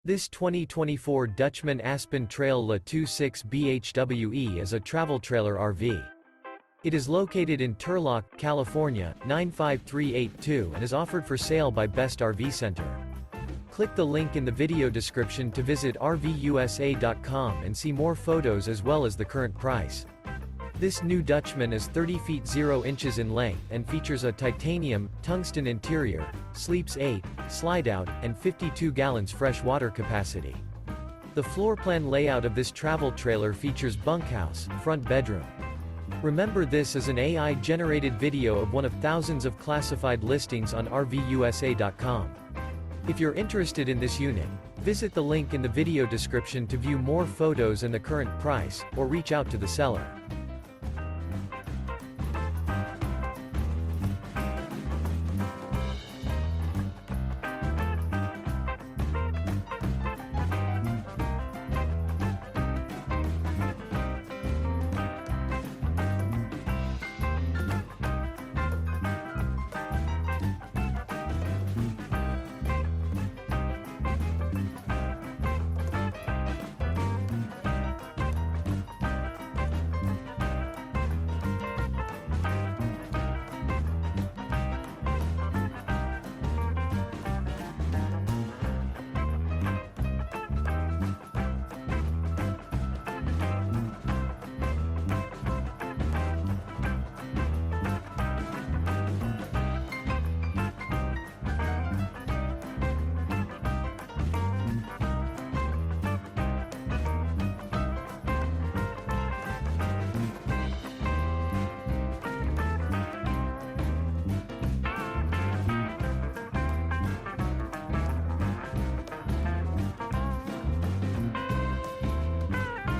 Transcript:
This 2024 Dutchmen Aspen Trail La 26 BHWE is a travel trailer RV. It is located in Turlock, California, 95382 and is offered for sale by Best RV Center. Click the link in the video description to visit RVUSA.com and see more photos as well as the current price. This new Dutchman is 30 feet 0 inches in length and features a titanium, tungsten interior, sleeps 8, Slideout, and 52 gallons fresh water capacity. The floor plan layout of this travel trailer features bunkhouse, front bedroom. Remember, this is an AI-generated video of one of thousands of classified listings on RVUSA.com. If you're interested in this unit, visit the link in the video description to view more photos and the current price, or reach out to the seller.